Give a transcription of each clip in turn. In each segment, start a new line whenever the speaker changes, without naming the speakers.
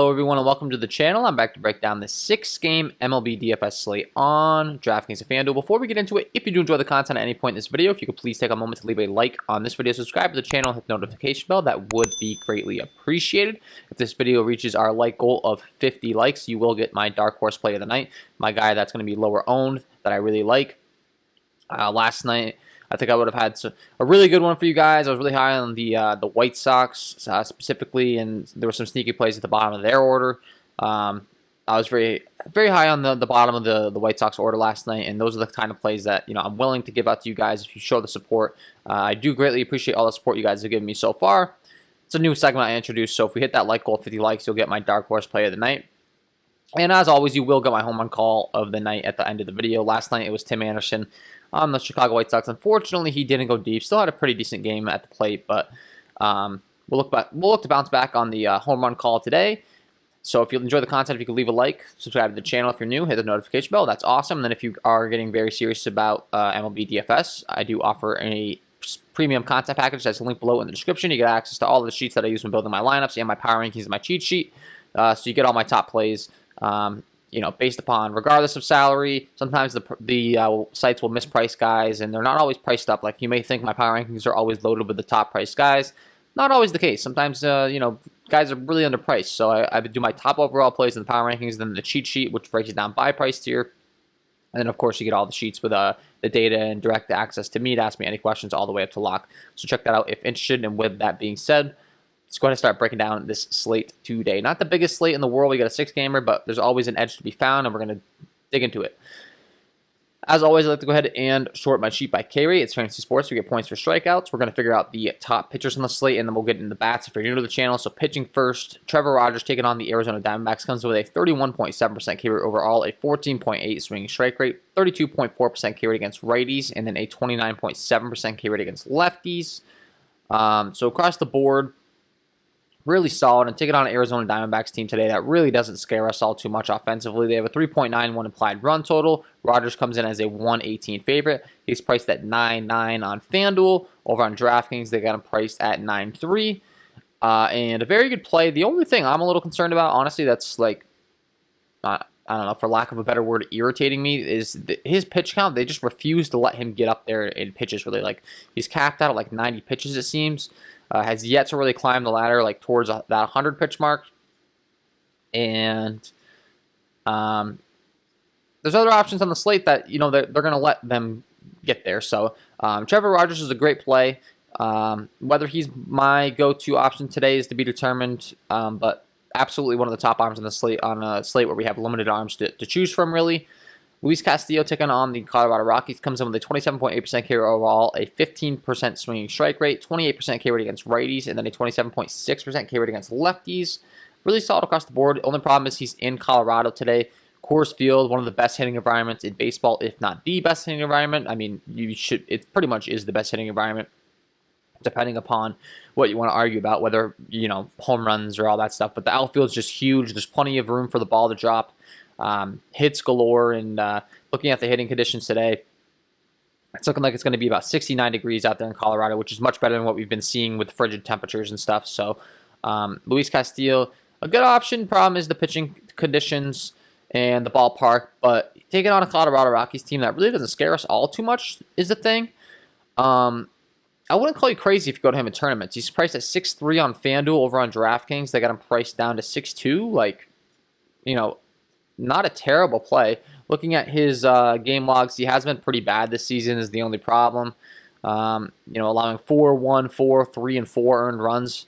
Hello everyone and welcome to the channel. I'm back to break down the 6-game MLB DFS slate on DraftKings and FanDuel. Before we get into it, if you do enjoy the content at any point in this video, if you could please take a moment to leave a like on this video, subscribe to the channel, hit the notification bell, that would be greatly appreciated. If this video reaches our like goal of 50 likes, you will get my dark horse play of the night, my guy that's going to be lower owned that I really like. Last night, I think I would have had a really good one for you guys. I was really high on the White Sox specifically, and there were some sneaky plays at the bottom of their order. I was very high on the bottom of the White Sox order last night, and those are the kind of plays that I'm willing to give out to you guys if you show the support. I do greatly appreciate all the support you guys have given me so far. It's a new segment I introduced, so if we hit that like goal of 50 likes, you'll get my dark horse play of the night. And as always, you will get my home run call of the night at the end of the video. Last night it was Tim Anderson on the Chicago White Sox. Unfortunately, he didn't go deep. Still had a pretty decent game at the plate, but we'll look to bounce back on the home run call today. So if you enjoy the content, if you could leave a like, subscribe to the channel if you're new, hit the notification bell. That's awesome. And then if you are getting very serious about MLB DFS, I do offer a premium content package that's linked below in the description. You get access to all of the sheets that I use when building my lineups and my power rankings and my cheat sheet. So you get all my top plays. Based upon, regardless of salary, sometimes the sites will misprice guys, and they're not always priced up. Like, you may think my power rankings are always loaded with the top priced guys. Not always the case. Sometimes, guys are really underpriced. So I would do my top overall plays in the power rankings, then the cheat sheet, which breaks it down by price tier. And then, of course, you get all the sheets with the data and direct access to me to ask me any questions all the way up to lock. So check that out if interested. And with that being said, let's go ahead and start breaking down this slate today. Not the biggest slate in the world. We got a 6-gamer, but there's always an edge to be found, and we're going to dig into it. As always, I like to go ahead and short my sheet by K rate. It's fantasy sports. We get points for strikeouts. We're going to figure out the top pitchers on the slate, and then we'll get into the bats if you're new to the channel. So pitching first, Trevor Rogers taking on the Arizona Diamondbacks comes with a 31.7% K rate overall, a 14.8 swinging strike rate, 32.4% K rate against righties, and then a 29.7% K rate against lefties. So across the board, really solid, and taking on an Arizona Diamondbacks team today that really doesn't scare us all too much offensively. They have a 3.91 implied run total. Rogers comes in as a 118 favorite. He's priced at 9.9 on FanDuel. Over on DraftKings, they got him priced at 9.3. And a very good play. The only thing I'm a little concerned about, honestly, that's like, I don't know, for lack of a better word, irritating me, is his pitch count. They just refuse to let him get up there in pitches, really. Like, he's capped out at like 90 pitches, it seems. Has yet to really climb the ladder like towards that 100 pitch mark. And there's other options on the slate that, they're going to let them get there. So Trevor Rogers is a great play. Whether he's my go-to option today is to be determined, but absolutely one of the top arms on the slate, on a slate where we have limited arms to choose from, really. Luis Castillo taking on the Colorado Rockies comes in with a 27.8% K rate overall, a 15% swinging strike rate, 28% K rate against righties, and then a 27.6% K rate against lefties. Really solid across the board. The only problem is he's in Colorado today. Coors Field, one of the best hitting environments in baseball, if not the best hitting environment. I mean, it pretty much is the best hitting environment, depending upon what you want to argue about, whether, home runs or all that stuff. But the outfield's just huge. There's plenty of room for the ball to drop. Hits galore, and looking at the hitting conditions today, it's looking like it's going to be about 69 degrees out there in Colorado, which is much better than what we've been seeing with frigid temperatures and stuff. So Luis Castillo, a good option. Problem is the pitching conditions and the ballpark, but taking on a Colorado Rockies team that really doesn't scare us all too much is the thing. I wouldn't call you crazy if you go to him in tournaments. He's priced at 6.3 on FanDuel. Over on DraftKings, they got him priced down to 6.2. Like, not a terrible play. Looking at his game logs, he has been pretty bad this season is the only problem. Allowing 4, 1, 4, 3, and 4 earned runs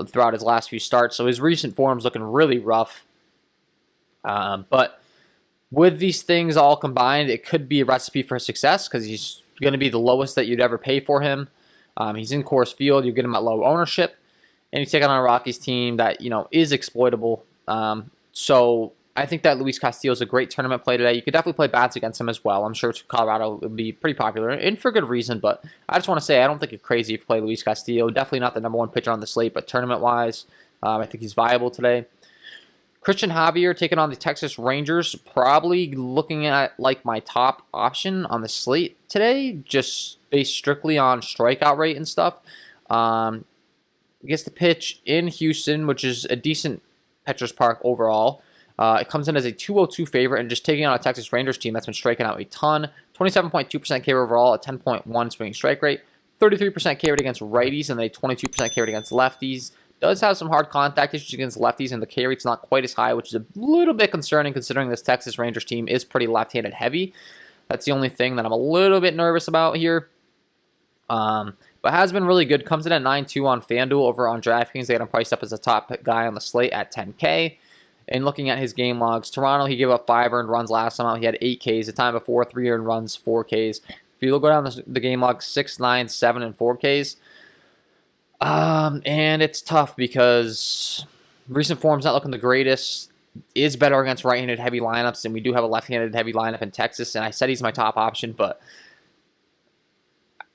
throughout his last few starts. So his recent form's looking really rough. But with these things all combined, it could be a recipe for success because he's going to be the lowest that you'd ever pay for him. He's in Coors Field. You get him at low ownership. And he's taking on a Rockies team that, is exploitable. So I think that Luis Castillo is a great tournament play today. You could definitely play bats against him as well. I'm sure Colorado would be pretty popular, and for good reason. But I just want to say, I don't think you're crazy if you play Luis Castillo. Definitely not the #1 pitcher on the slate, but tournament-wise, I think he's viable today. Christian Javier taking on the Texas Rangers, probably looking at like my top option on the slate today, just based strictly on strikeout rate and stuff. Gets the pitch in Houston, which is a decent Petros Park overall. It comes in as a 202 favorite and just taking on a Texas Rangers team that's been striking out a ton. 27.2% K overall, a 10.1 swinging strike rate, 33% K rate against righties, and a 22% K rate against lefties. Does have some hard contact issues against lefties, and the K rate's not quite as high, which is a little bit concerning considering this Texas Rangers team is pretty left-handed heavy. That's the only thing that I'm a little bit nervous about here. But has been really good. Comes in at 9.2 on FanDuel over on DraftKings. They got him priced up as a top guy on the slate at 10K. And looking at his game logs, Toronto, he gave up 5 earned runs last time out. He had 8 Ks. The time before, 3 earned runs, 4 Ks. If you go down the game logs, 6, 9, 7, and 4 Ks. And it's tough because recent form's not looking the greatest. Is better against right-handed heavy lineups, and we do have a left-handed heavy lineup in Texas, and I said he's my top option, but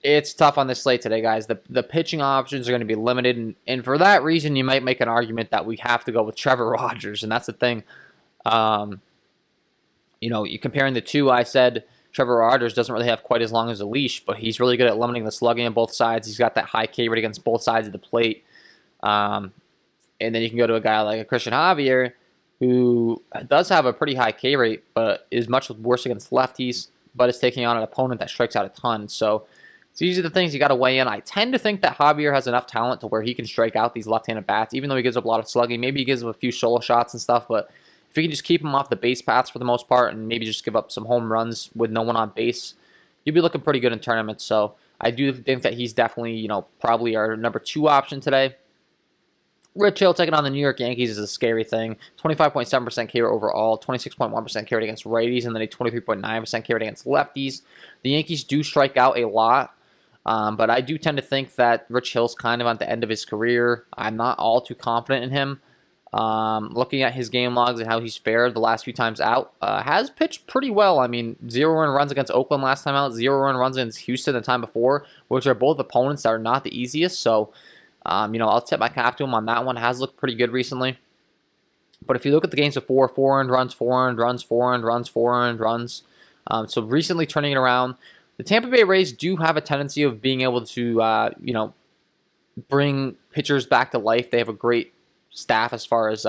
it's tough on this slate today, guys. The pitching options are going to be limited, and for that reason, you might make an argument that we have to go with Trevor Rogers, and that's the thing. You comparing the two, I said Trevor Rogers doesn't really have quite as long as a leash, but he's really good at limiting the slugging on both sides. He's got that high K rate against both sides of the plate. And then you can go to a guy like a Christian Javier, who does have a pretty high K rate, but is much worse against lefties, but is taking on an opponent that strikes out a ton. So these are the things you got to weigh in. I tend to think that Javier has enough talent to where he can strike out these left-handed bats, even though he gives up a lot of slugging. Maybe he gives up a few solo shots and stuff, but if you can just keep him off the base paths for the most part and maybe just give up some home runs with no one on base, you'll be looking pretty good in tournaments. So I do think that he's definitely, probably our number 2 option today. Rich Hill taking on the New York Yankees is a scary thing. 25.7% K rate overall, 26.1% K rate against righties, and then a 23.9% K rate against lefties. The Yankees do strike out a lot, but I do tend to think that Rich Hill's kind of on the end of his career. I'm not all too confident in him. Looking at his game logs and how he's fared the last few times out, has pitched pretty well. I mean, 0 earned runs against Oakland last time out, 0 earned runs against Houston the time before, which are both opponents that are not the easiest. So, I'll tip my cap to him on that one. Has looked pretty good recently. But if you look at the games before, 4 earned runs, 4 earned runs, 4 earned runs, 4 earned runs. So recently turning it around. The Tampa Bay Rays do have a tendency of being able to, bring pitchers back to life. They have a great staff as far as,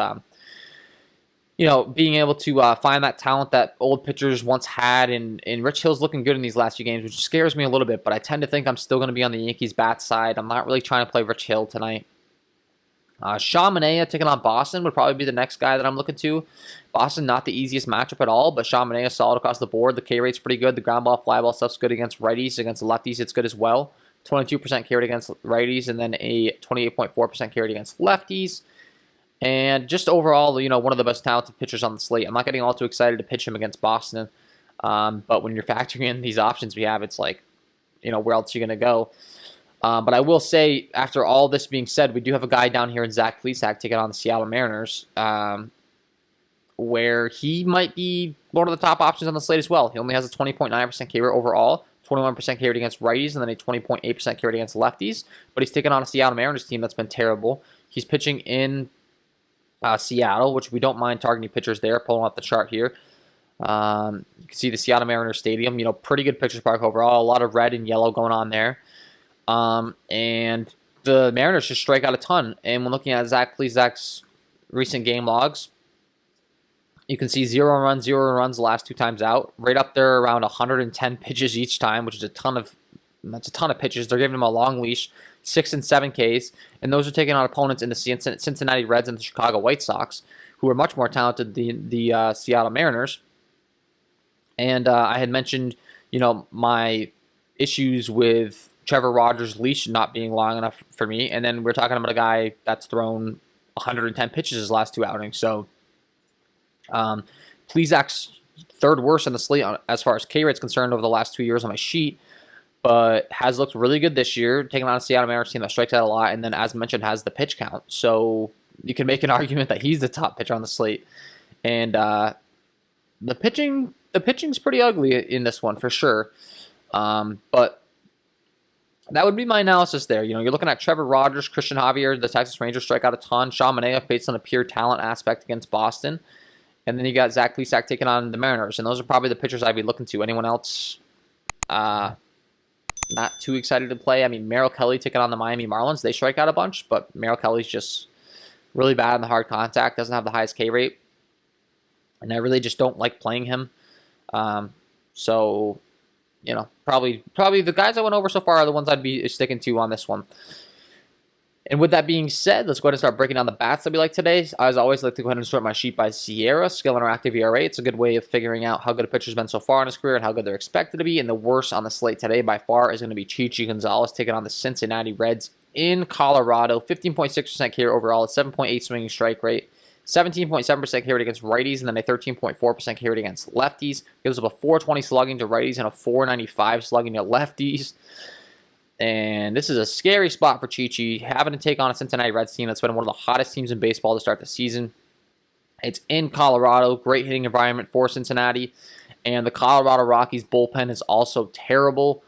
being able to find that talent that old pitchers once had. And Rich Hill's looking good in these last few games, which scares me a little bit. But I tend to think I'm still going to be on the Yankees' bat side. I'm not really trying to play Rich Hill tonight. Sean Manaea taking on Boston would probably be the next guy that I'm looking to. Boston, not the easiest matchup at all, but Sean Manaea solid across the board. The K rate's pretty good. The ground ball, fly ball stuff's good against righties. Against lefties, it's good as well. 22% K rate against righties, and then a 28.4% K rate against lefties. And just overall, one of the best talented pitchers on the slate. I'm not getting all too excited to pitch him against Boston, but when you're factoring in these options we have, it's like, where else are you going to go? But I will say, after all this being said, we do have a guy down here in Zach Plesac taking on the Seattle Mariners, where he might be one of the top options on the slate as well. He only has a 20.9% K rate overall, 21% K rate against righties, and then a 20.8% K rate against lefties. But he's taking on a Seattle Mariners team that's been terrible. He's pitching in Seattle, which we don't mind targeting pitchers there. Pulling up the chart here. You can see the Seattle Mariners Stadium. Pretty good pitchers park overall. A lot of red and yellow going on there. And the Mariners just strike out a ton. And when looking at Zach Plesac's recent game logs, you can see 0 runs the last 2 times out. Right up there around 110 pitches each time, which is a ton of pitches. They're giving him a long leash, 6 and 7 Ks, and those are taking on opponents in the Cincinnati Reds and the Chicago White Sox, who are much more talented than the Seattle Mariners. And I had mentioned, my issues with Trevor Rogers' leash not being long enough for me, and then we're talking about a guy that's thrown 110 pitches his last 2 outings. So, Plesac's third worst in the slate as far as K rate's concerned over the last 2 years on my sheet, but has looked really good this year, taking on a Seattle Mariners team that strikes out a lot, and then, as mentioned, has the pitch count. So you can make an argument that he's the top pitcher on the slate. And the pitching's pretty ugly in this one for sure. But that would be my analysis there. You're looking at Trevor Rogers, Christian Javier, the Texas Rangers strike out a ton. Sean Manaea based on a pure talent aspect against Boston. And then you got Zach Plesac taking on the Mariners. And those are probably the pitchers I'd be looking to. Anyone else? Not too excited to play. I mean, Merrill Kelly taking on the Miami Marlins. They strike out a bunch, but Merrill Kelly's just Really bad in the hard contact. Doesn't have the highest K rate. And I really just don't like playing him. So, you know, probably the guys I went over so far are the ones I'd be sticking to on this one. And with that being said, let's go ahead and start breaking down the bats that we like today. As always, I like to go ahead and sort my sheet by Sierra, skill interactive ERA. It's a good way of figuring out how good a pitcher's been so far in his career and how good they're expected to be. And the worst on the slate today by far is going to be Chichi Gonzalez taking on the Cincinnati Reds in Colorado. 15.6% K overall, a 7.8 swinging strike rate, 17.7% K rate against righties, and then a 13.4% K rate against lefties. Gives up a 420 slugging to righties and a 495 slugging to lefties. And this is a scary spot for Chichi, having to take on a Cincinnati Reds team that's been one of the hottest teams in baseball to start the season. It's in Colorado, great hitting environment for Cincinnati. And the Colorado Rockies bullpen is also terrible.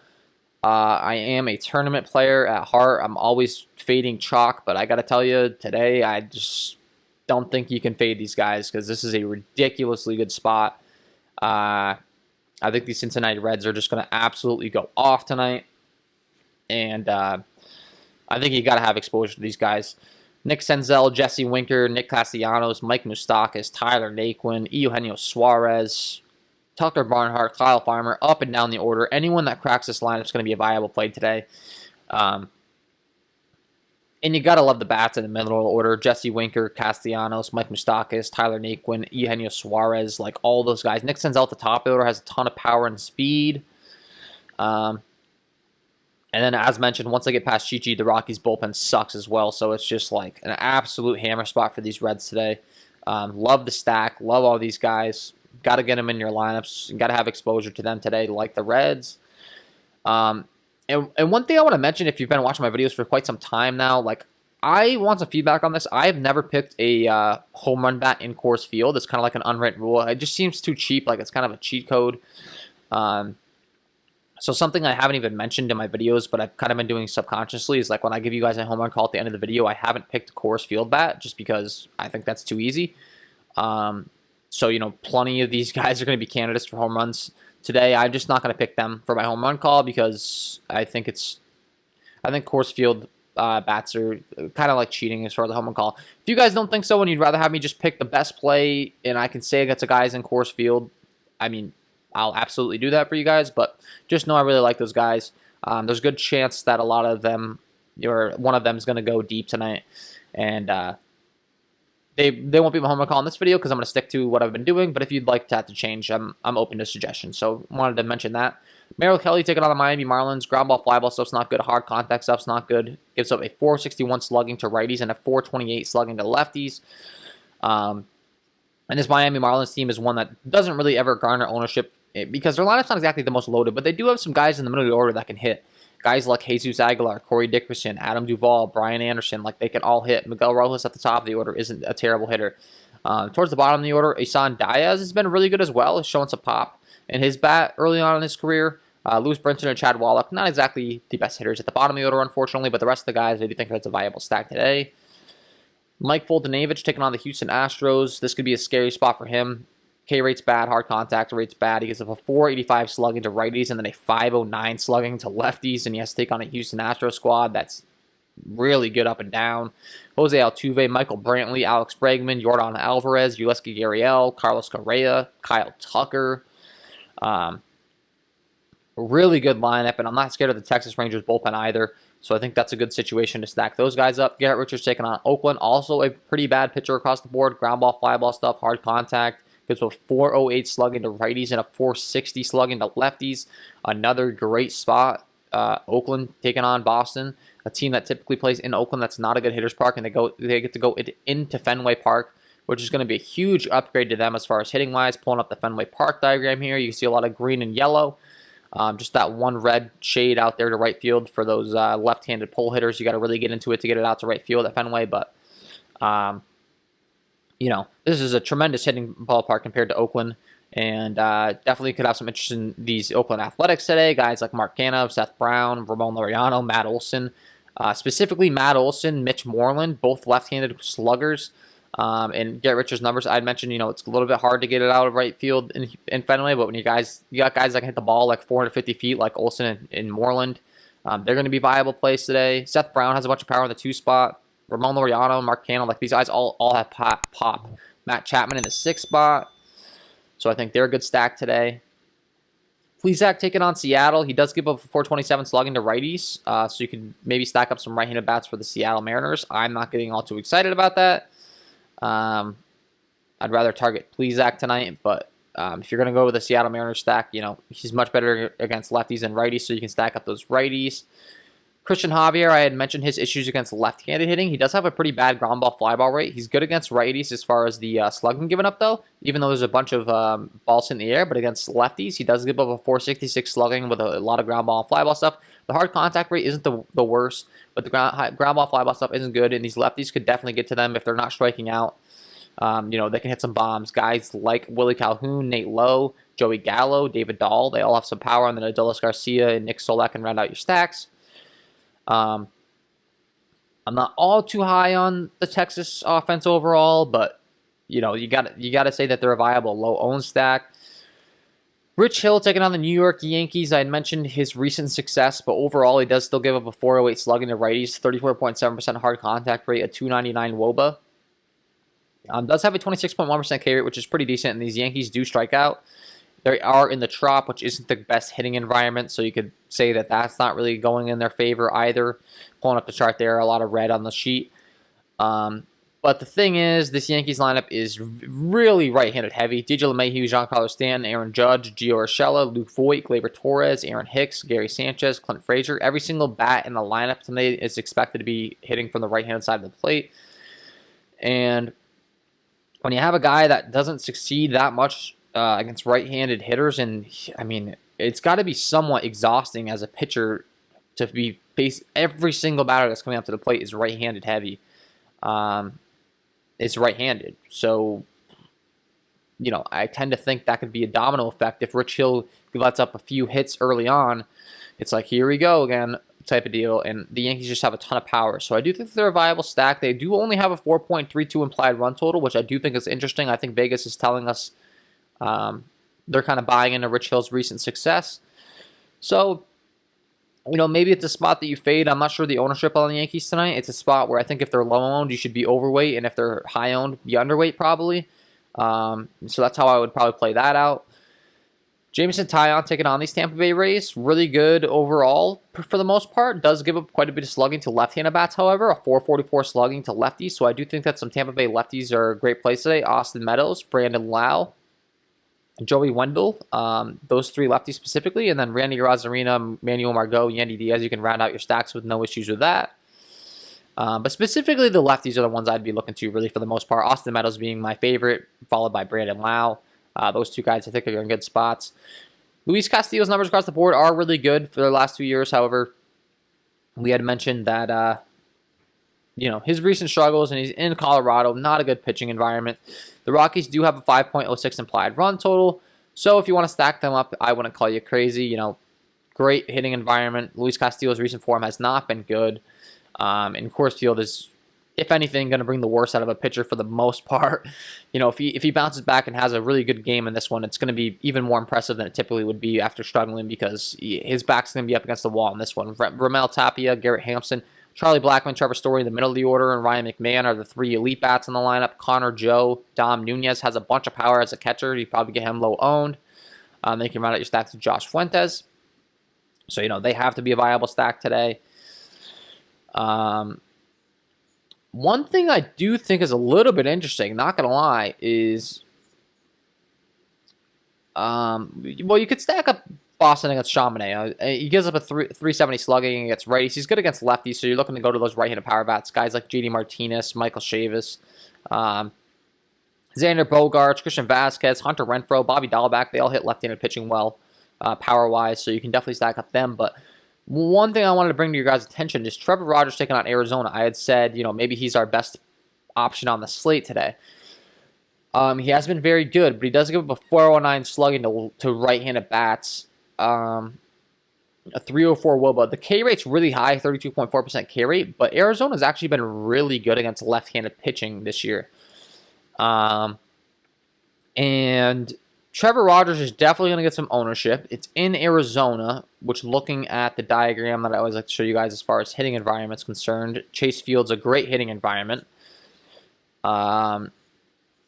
I am a tournament player at heart. I'm always fading chalk, but I got to tell you, today I just don't think you can fade these guys because this is a ridiculously good spot. I think the Cincinnati Reds are just going to absolutely go off tonight. And I think you got to have exposure to these guys. Nick Senzel, Jesse Winker, Nick Castellanos, Mike Moustakas, Tyler Naquin, Eugenio Suarez, Tucker Barnhart, Kyle Farmer, up and down the order. Anyone that cracks this lineup is going to be a viable play today. And you got to love the bats in the middle of the order. Jesse Winker, Castellanos, Mike Moustakas, Tyler Naquin, Eugenio Suarez, like all those guys. Nick Senzel at the top of the order has a ton of power and speed. And then, as mentioned, once I get past Chichi, the Rockies bullpen sucks as well. So it's just like an absolute hammer spot for these Reds today. Love the stack. Love all these guys. Got to get them in your lineups. Got to have exposure to them today, like the Reds. And one thing I want to mention, if you've been watching my videos for quite some time now, like I want some feedback on this. I have never picked a home run bat in Coors Field. It's kind of like an unwritten rule. It just seems too cheap. Like it's kind of a cheat code. So something I haven't even mentioned in my videos, but I've kind of been doing subconsciously, is like when I give you guys a home run call at the end of the video, I haven't picked a Coors Field bat just because I think that's too easy. So, you know, plenty of these guys are going to be candidates for home runs today. I'm just not going to pick them for my home run call because I think Coors Field bats are kind of like cheating as far as the home run call. If you guys don't think so and you'd rather have me just pick the best play and I can say against the guys in Coors Field, I mean, I'll absolutely do that for you guys, but just know I really like those guys. There's a good chance that a lot of them, or one of them, is going to go deep tonight, and they won't be my home run call in this video because I'm going to stick to what I've been doing. But if you'd like that to change, I'm open to suggestions. So wanted to mention that. Merrill Kelly taking on the Miami Marlins. Ground ball, fly ball stuff's not good. Hard contact stuff's not good. Gives up a 461 slugging to righties and a 428 slugging to lefties. And this Miami Marlins team is one that doesn't really ever garner ownership because their lineup's not exactly the most loaded, but they do have some guys in the middle of the order that can hit. Guys like Jesus Aguilar, Corey Dickerson, Adam Duvall, Brian Anderson, like they can all hit. Miguel Rojas at the top of the order isn't a terrible hitter. Towards the bottom of the order, Isan Diaz has been really good as well. He's showing some pop in his bat early on in his career. Lewis Brinson and Chad Wallach, not exactly the best hitters at the bottom of the order, unfortunately, but the rest of the guys, I do think that's a viable stack today. Mike Voldenevich taking on the Houston Astros. This could be a scary spot for him. K rate's bad, hard contact rate's bad. He gets up a 485 slugging to righties and then a 509 slugging to lefties, and he has to take on a Houston Astros squad that's really good up and down. Jose Altuve, Michael Brantley, Alex Bregman, Yordan Alvarez, Yulieski Gurriel, Carlos Correa, Kyle Tucker. Really good lineup, and I'm not scared of the Texas Rangers bullpen either. So I think that's a good situation to stack those guys up. Garrett Richards taking on Oakland. Also a pretty bad pitcher across the board. Ground ball, fly ball stuff, hard contact. Gives a 408 slugging to righties and a 460 slugging to lefties. Another great spot. Oakland taking on Boston, a team that typically plays in Oakland that's not a good hitter's park, and they get to go into Fenway Park, which is going to be a huge upgrade to them as far as hitting-wise. Pulling up the Fenway Park diagram here, you can see a lot of green and yellow. Just that one red shade out there to right field for those left-handed pull hitters. You got to really get into it to get it out to right field at Fenway, but you know, this is a tremendous hitting ballpark compared to Oakland, and definitely could have some interest in these Oakland Athletics today. Guys like Mark Canha, Seth Brown, Ramon Laureano, Matt Olson, specifically Matt Olson, Mitch Moreland, both left-handed sluggers. And Garrett Richards' numbers, I'd mentioned, you know, it's a little bit hard to get it out of right field in Fenway, but when you got guys that can hit the ball like 450 feet, like Olson and Moreland, they're going to be viable plays today. Seth Brown has a bunch of power in the 2 spot. Ramon Laureano, Mark Cannon, like these guys all have pop. Matt Chapman in the 6th spot. So I think they're a good stack today. Plesac taking on Seattle. He does give up a 427 slugging to righties. So you can maybe stack up some right-handed bats for the Seattle Mariners. I'm not getting all too excited about that. I'd rather target Plesac tonight, but if you're going to go with a Seattle Mariners stack, you know, he's much better against lefties than righties, so you can stack up those righties. Christian Javier, I had mentioned his issues against left-handed hitting. He does have a pretty bad ground ball fly ball rate. He's good against righties as far as the slugging given up, though, even though there's a bunch of balls in the air. But against lefties, he does give up a 466 slugging with a lot of ground ball and fly ball stuff. The hard contact rate isn't the worst, but the ground ball, fly ball stuff isn't good, and these lefties could definitely get to them if they're not striking out. You know, they can hit some bombs. Guys like Willie Calhoun, Nate Lowe, Joey Gallo, David Dahl, they all have some power, and then Adolis Garcia and Nick Solak can round out your stacks. I'm not all too high on the Texas offense overall, but you know, you got to say that they're a viable low-owned stack. Rich Hill taking on the New York Yankees. I had mentioned his recent success, but overall he does still give up a 408 slugging to righties, 34.7% hard contact rate, a 299 WOBA. Does have a 26.1% K rate, which is pretty decent, and these Yankees do strike out. They are in the Trop, which isn't the best hitting environment, so you could say that that's not really going in their favor either. Pulling up the chart there, a lot of red on the sheet. But the thing is, this Yankees lineup is really right-handed heavy. DJ LeMahieu, Giancarlo Stanton, Aaron Judge, Gio Urshela, Luke Voit, Gleyber Torres, Aaron Hicks, Gary Sanchez, Clint Frazier. Every single bat in the lineup tonight is expected to be hitting from the right-hand side of the plate. And when you have a guy that doesn't succeed that much against right-handed hitters, and I mean, it's got to be somewhat exhausting as a pitcher to be face every single batter that's coming up to the plate is right-handed heavy. It's right-handed, so you know, I tend to think that could be a domino effect. If Rich Hill lets up a few hits early on, it's like, here we go again type of deal, and the Yankees just have a ton of power. So I do think they're a viable stack. They do only have a 4.32 implied run total, which I do think is interesting. I think Vegas is telling us they're kind of buying into Rich Hill's recent success. So, you know, maybe it's a spot that you fade. I'm not sure the ownership on the Yankees tonight. It's a spot where I think if they're low-owned, you should be overweight, and if they're high-owned, be underweight probably. So that's how I would probably play that out. Jameson Taillon taking on these Tampa Bay Rays. Really good overall for the most part. Does give up quite a bit of slugging to left-handed bats, however. A 444 slugging to lefties. So I do think that some Tampa Bay lefties are a great place today. Austin Meadows, Brandon Lau, Joey Wendell. Those three lefties specifically. And then Randy Arozarena, Manuel Margot, Yandy Diaz. You can round out your stacks with no issues with that. But specifically the lefties are the ones I'd be looking to really for the most part. Austin Meadows being my favorite, followed by Brandon Lau. Those two guys I think are in good spots. Luis Castillo's numbers across the board are really good for their last 2 years. However, we had mentioned that you know, his recent struggles, and he's in Colorado, not a good pitching environment. The Rockies do have a 5.06 implied run total. So if you want to stack them up, I wouldn't call you crazy. You know, great hitting environment. Luis Castillo's recent form has not been good. And Coors Field is, if anything, going to bring the worst out of a pitcher for the most part. You know, if he bounces back and has a really good game in this one, it's going to be even more impressive than it typically would be after struggling, because his back's going to be up against the wall in this one. Ramel Tapia, Garrett Hampson, Charlie Blackmon, Trevor Story in the middle of the order, and Ryan McMahon are the three elite bats in the lineup. Connor Joe, Dom Nunez has a bunch of power as a catcher. You probably get him low-owned. Then you can round out your stacks with Josh Fuentes. So, you know, they have to be a viable stack today. One thing I do think is a little bit interesting, not going to lie, is, well, you could stack up Boston against Chaminade. He gives up a 370 slugging against righties. He's good against lefties, so you're looking to go to those right-handed power bats. Guys like JD Martinez, Michael Chavis, Xander Bogaerts, Christian Vasquez, Hunter Renfroe, Bobby Dahlback. They all hit left-handed pitching well, power-wise, so you can definitely stack up them. But one thing I wanted to bring to your guys' attention is Trevor Rogers taking on Arizona. I had said, you know, maybe he's our best option on the slate today. He has been very good, but he does give up a 409 slugging to right-handed bats. A 304 WOBA. The K rate's really high, 32.4% K rate, but Arizona's actually been really good against left-handed pitching this year. And Trevor Rogers is definitely going to get some ownership. It's in Arizona, which looing at the diagram that I always like to show you guys as far as hitting environment is concerned, Chase Field's a great hitting environment. And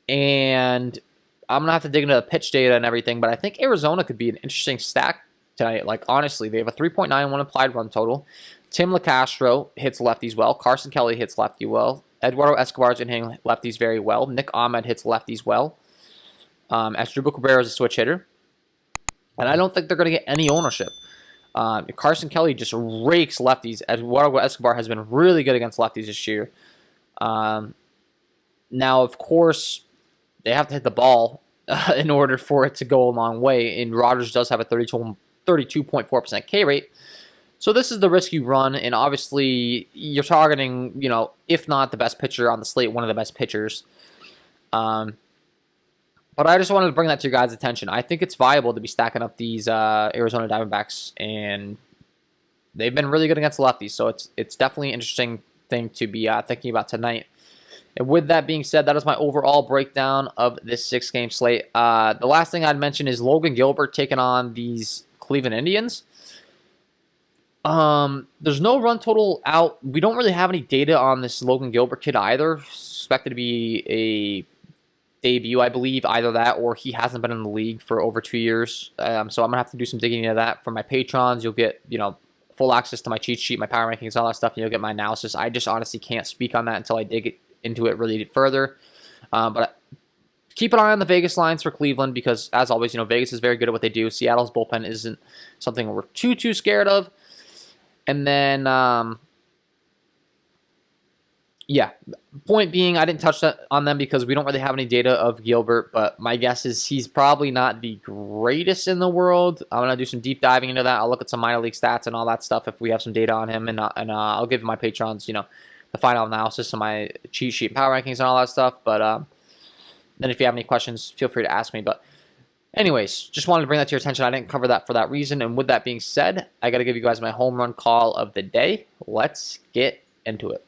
I'm going to have to dig into the pitch data and everything, but I think Arizona could be an interesting stack tonight. Like, honestly, they have a 3.91 implied run total. Tim LeCastro hits lefties well. Carson Kelly hits lefty well. Eduardo Escobar's been hitting lefties very well. Nick Ahmed hits lefties well. Asdrubal Cabrera is a switch hitter. And I don't think they're going to get any ownership. Carson Kelly just rakes lefties. Eduardo Escobar has been really good against lefties this year. Now, of course, they have to hit the ball in order for it to go a long way. And Rogers does have a 32.4% K rate. So this is the risk you run. And obviously, you're targeting, you know, if not the best pitcher on the slate, one of the best pitchers. But I just wanted to bring that to your guys' attention. I think it's viable to be stacking up these Arizona Diamondbacks, and they've been really good against lefties, so it's definitely an interesting thing to be thinking about tonight. And with that being said, that is my overall breakdown of this 6-game slate. The last thing I'd mention is Logan Gilbert taking on these Cleveland Indians. There's no run total out. We don't really have any data on this Logan Gilbert kid either. Expected to be a debut, I believe, either that or he hasn't been in the league for over 2 years. So I'm gonna have to do some digging into that. For my patrons, you'll get, you know, full access to my cheat sheet, my power rankings, all that stuff, and you'll get my analysis. I just honestly can't speak on that until I dig into it really further. But keep an eye on the Vegas lines for Cleveland because, as always, you know, Vegas is very good at what they do. Seattle's bullpen isn't something we're too scared of. And then, yeah, point being, I didn't touch on them because we don't really have any data of Gilbert, but my guess is he's probably not the greatest in the world. I'm going to do some deep diving into that. I'll look at some minor league stats and all that stuff if we have some data on him, and I'll give my patrons, you know, the final analysis of my cheat sheet, power rankings, and all that stuff. But then if you have any questions, feel free to ask me. But anyways, just wanted to bring that to your attention. I didn't cover that for that reason. And with that being said, I got to give you guys my home run call of the day. Let's get into it.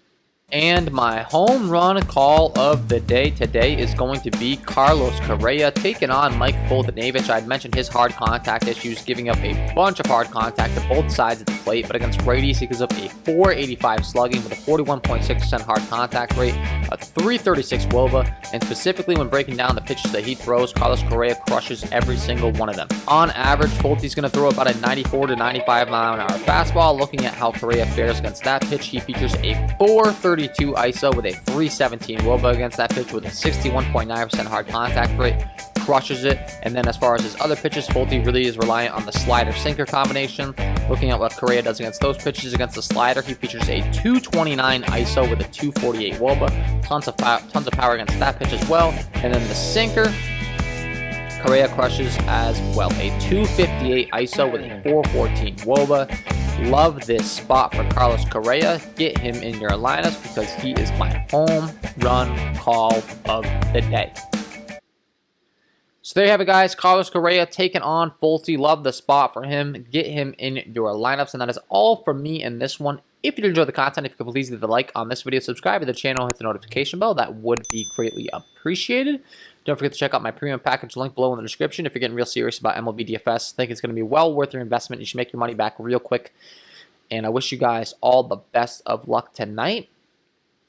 And my home run call of the day today is going to be Carlos Correa taking on Mike Voldenevich. I'd mentioned his hard contact issues, giving up a bunch of hard contact to both sides of the plate, but against righties, he gives up a .485 slugging with a 41.6% hard contact rate, a .336 WOBA, and specifically when breaking down the pitches that he throws, Carlos Correa crushes every single one of them. On average, Volte's going to throw about a 94 to 95 mile an hour fastball. Looking at how Correa fares against that pitch, he features a .432 ISO with a .317 WOBA against that pitch with a 61.9% hard contact rate, crushes it. And then as far as his other pitches, Volte really is reliant on the slider-sinker combination. Looking at what Correa does against those pitches, against the slider, he features a .229 ISO with a .248 WOBA, tons of power against that pitch as well. And then the sinker, Correa crushes as well, a .258 ISO with a .414 WOBA. Love this spot for Carlos Correa. Get him in your lineups because he is my home run call of the day. So there you have it, guys. Carlos Correa taking on Volte. Love the spot for him. Get him in your lineups. And that is all from me in this one. If you did enjoy the content, if you could please leave a like on this video, subscribe to the channel, hit the notification bell. That would be greatly appreciated. Don't forget to check out my premium package, link below in the description. If you're getting real serious about MLB DFS, I think it's going to be well worth your investment. You should make your money back real quick. And I wish you guys all the best of luck tonight.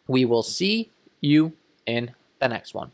We will see you in the next one.